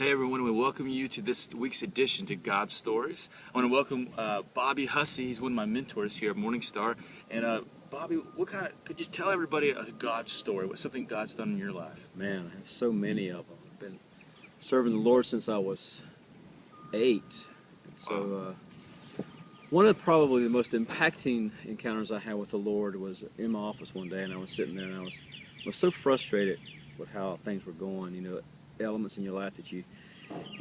Hey everyone, we welcome you to this week's edition to God Stories. I want to welcome Bobby Hussey. He's one of my mentors here at Morningstar. And Bobby, could you tell everybody a God story? What's something God's done in your life? Man, I have so many of them. I've been serving the Lord since I was 8. And so one of probably the most impacting encounters I had with the Lord was in my office one day, and I was sitting there and I was so frustrated with how things were going, elements in your life that you're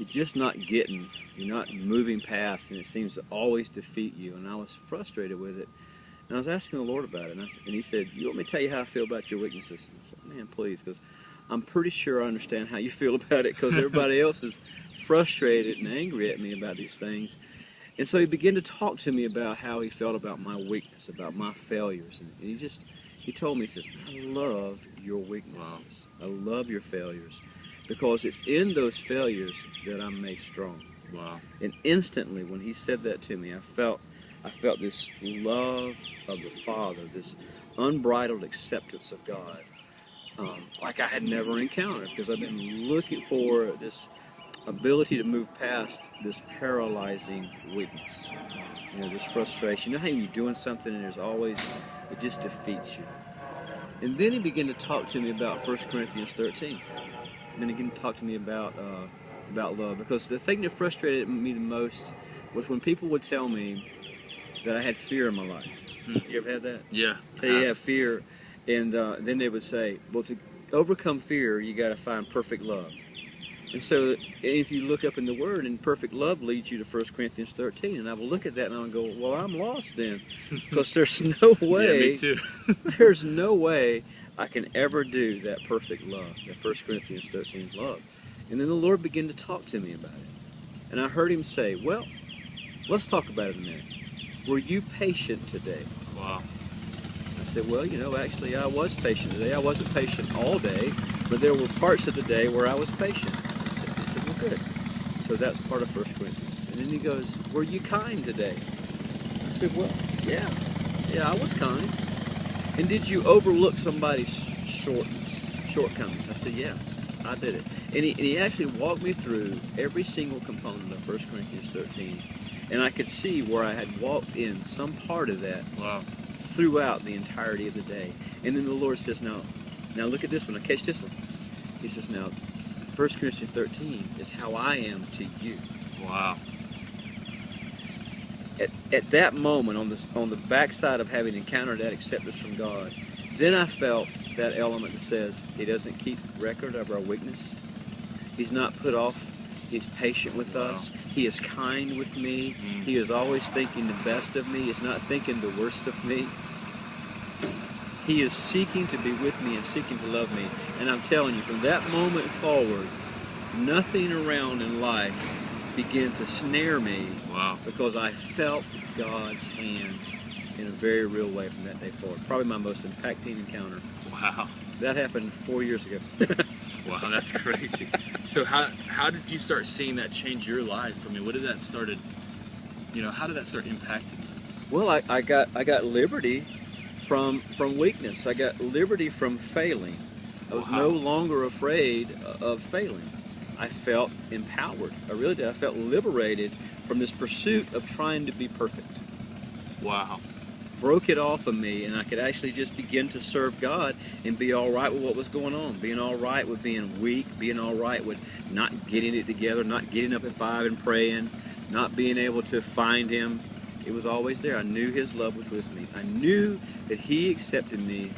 just not getting, you're not moving past, and it seems to always defeat you. And I was frustrated with it, and I was asking the Lord about it, and He said, "You want me to tell you how I feel about your weaknesses?" And I said, "Man, please, because I'm pretty sure I understand how you feel about it, because everybody else is frustrated and angry at me about these things." And so He began to talk to me about how He felt about my weakness, about my failures, and He told me, He says, "I love your weaknesses. Wow. I love your failures, because it's in those failures that I'm made strong." Wow. And instantly, when He said that to me, I felt this love of the Father, this unbridled acceptance of God, like I had never encountered, because I've been looking for this ability to move past this paralyzing weakness, this frustration. You know how you're doing something and it just defeats you. And then He began to talk to me about 1 Corinthians 13. And then He began to talk to me about love, because the thing that frustrated me the most was when people would tell me that I had fear in my life. You ever had that? Yeah. Tell you have fear, and then they would say, "Well, to overcome fear, you got to find perfect love." And so, if you look up in the Word, and perfect love leads you to 1 Corinthians 13, and I will look at that and I'll go, "Well, I'm lost then," because there's no way. Yeah, me too. There's no way I can ever do that perfect love, that 1 Corinthians 13 love. And then the Lord began to talk to me about it, and I heard Him say, "Well, let's talk about it a minute. Were you patient today?" Wow. I said, "Well, actually I was patient today. I wasn't patient all day, but there were parts of the day where I was patient." He said, "Well, good." So that's part of 1 Corinthians. And then He goes, "Were you kind today?" I said, "Well, yeah, I was kind." "And did you overlook somebody's shortcomings?" I said, "Yeah, I did it." And he actually walked me through every single component of 1 Corinthians 13. And I could see where I had walked in some part of that. Wow. Throughout the entirety of the day. And then the Lord says, now look at this one. Now catch this one. He says, now 1 Corinthians 13 is how I am to you. Wow. At that moment, on the backside of having encountered that acceptance from God, then I felt that element that says He doesn't keep record of our weakness. He's not put off. He's patient with us. He is kind with me. He is always thinking the best of me. He's not thinking the worst of me. He is seeking to be with me and seeking to love me. And I'm telling you, from that moment forward, nothing around in life began to snare me. Wow. Because I felt God's hand in a very real way from that day forward. Probably my most impacting encounter. Wow. That happened 4 years ago. Wow, that's crazy. So how did you start seeing that change your life? I mean, what did that started? How did that start impacting you? Well, I got liberty from weakness. I got liberty from failing. I was no longer afraid of failing. I felt empowered. I really did. I felt liberated from this pursuit of trying to be perfect. Wow. Broke it off of me, and I could actually just begin to serve God and be all right with what was going on, being all right with being weak, being all right with not getting it together, not getting up at 5 and praying, not being able to find Him. It was always there. I knew His love was with me. I knew that He accepted me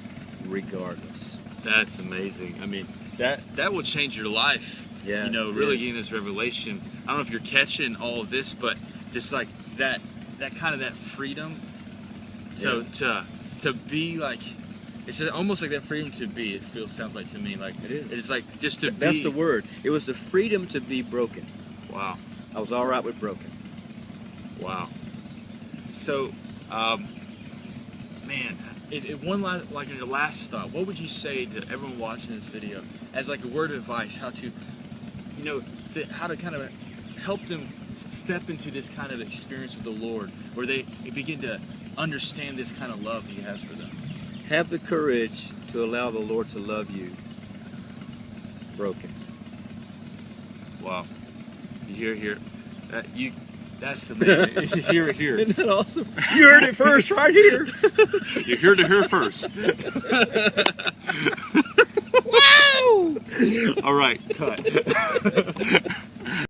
regardless. That's amazing. I mean, that will change your life. Yeah. Really getting this revelation. I don't know if you're catching all of this, but just like that kind of that freedom to be like, it's almost like that freedom to be. Sounds like to me like it is. It's like just to be. That's the word. It was the freedom to be broken. Wow. I was all right with broken. Wow. So, man, your last thought, what would you say to everyone watching this video as like a word of advice, how to kind of help them step into this kind of experience with the Lord, where they begin to understand this kind of love He has for them? Have the courage to allow the Lord to love you broken. Wow. You hear that that's amazing. Hear it here. Isn't that awesome? You heard it first right here. You heard it here first. Wow! All right, cut.